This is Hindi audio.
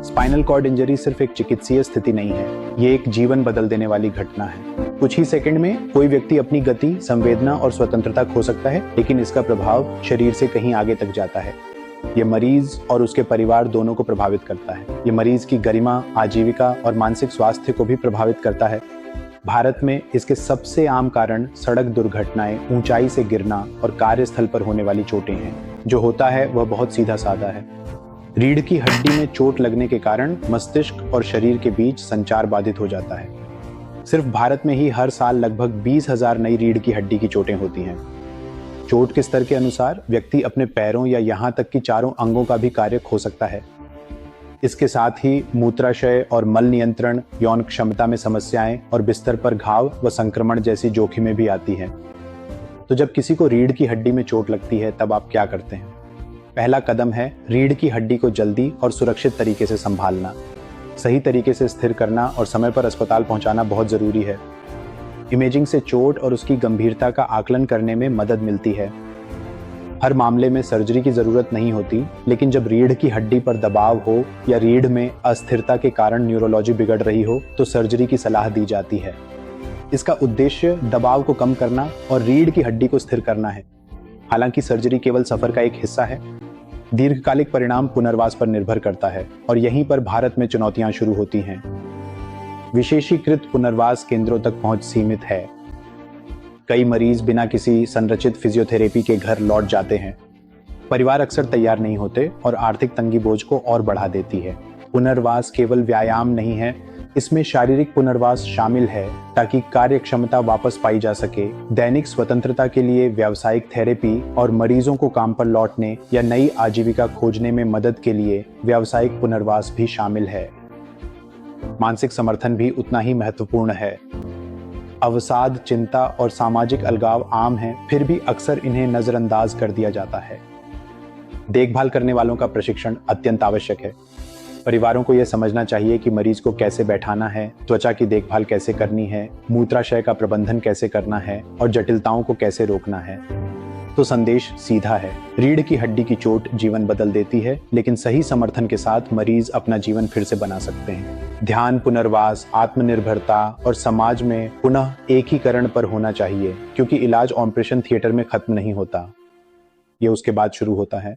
स्पाइनल कॉर्ड इंजरी सिर्फ एक चिकित्सीय स्थिति नहीं है, ये एक जीवन बदल देने वाली घटना है। कुछ ही सेकंड में कोई व्यक्ति अपनी गति, संवेदना और स्वतंत्रता खो सकता है, लेकिन इसका प्रभाव शरीर से कहीं आगे तक जाता है। ये मरीज और उसके परिवार दोनों को प्रभावित करता है। ये मरीज की गरिमा, आजीविका और मानसिक स्वास्थ्य को भी प्रभावित करता है। भारत में इसके सबसे आम कारण सड़क दुर्घटनाएं, ऊंचाई से गिरना और कार्यस्थल पर होने वाली चोटें हैं। जो होता है वह बहुत सीधा साधा है। रीढ़ की हड्डी में चोट लगने के कारण मस्तिष्क और शरीर के बीच संचार बाधित हो जाता है। सिर्फ भारत में ही हर साल लगभग 20,000 नई रीढ़ की हड्डी की चोटें होती हैं। चोट के स्तर के अनुसार व्यक्ति अपने पैरों या यहाँ तक कि चारों अंगों का भी कार्य खो सकता है। इसके साथ ही मूत्राशय और मल नियंत्रण, यौन क्षमता में समस्याएं और बिस्तर पर घाव व संक्रमण जैसी जोखिमें भी आती हैं। तो जब किसी को रीढ़ की हड्डी में चोट लगती है तब आप क्या करते हैं? पहला कदम है रीढ़ की हड्डी को जल्दी और सुरक्षित तरीके से संभालना। सही तरीके से स्थिर करना और समय पर अस्पताल पहुंचाना बहुत जरूरी है। इमेजिंग से चोट और उसकी गंभीरता का आकलन करने में मदद मिलती है। हर मामले में सर्जरी की जरूरत नहीं होती, लेकिन जब रीढ़ की हड्डी पर दबाव हो या रीढ़ में अस्थिरता के कारण न्यूरोलॉजी बिगड़ रही हो तो सर्जरी की सलाह दी जाती है। इसका उद्देश्य दबाव को कम करना और रीढ़ की हड्डी को स्थिर करना है। हालांकि सर्जरी केवल सफर का एक हिस्सा है, दीर्घकालिक परिणाम पुनर्वास पर निर्भर करता है और यहीं पर भारत में चुनौतियां शुरू होती हैं। विशेषीकृत पुनर्वास केंद्रों तक पहुंच सीमित है। कई मरीज बिना किसी संरचित फिजियोथेरेपी के घर लौट जाते हैं। परिवार अक्सर तैयार नहीं होते और आर्थिक तंगी बोझ को और बढ़ा देती है। पुनर्वास केवल व्यायाम नहीं है, इसमें शारीरिक पुनर्वास शामिल है ताकि कार्य क्षमता वापस पाई जा सके। दैनिक स्वतंत्रता के लिए व्यावसायिक थेरेपी और मरीजों को काम पर लौटने या नई आजीविका खोजने में मदद के लिए व्यावसायिक पुनर्वास भी शामिल है। मानसिक समर्थन भी उतना ही महत्वपूर्ण है। अवसाद, चिंता और सामाजिक अलगाव आम हैं, फिर भी अक्सर इन्हें नजरअंदाज कर दिया जाता है। देखभाल करने वालों का प्रशिक्षण अत्यंत आवश्यक है। परिवारों को यह समझना चाहिए कि मरीज को कैसे बैठाना है, त्वचा की देखभाल कैसे करनी है, मूत्राशय का प्रबंधन कैसे करना है और जटिलताओं को कैसे रोकना है। तो संदेश सीधा है, रीढ़ की हड्डी की चोट जीवन बदल देती है, लेकिन सही समर्थन के साथ मरीज अपना जीवन फिर से बना सकते हैं। ध्यान पुनर्वास, आत्मनिर्भरता और समाज में पुनः एकीकरण पर होना चाहिए, क्योंकि इलाज ऑपरेशन थिएटर में खत्म नहीं होता, ये उसके बाद शुरू होता है।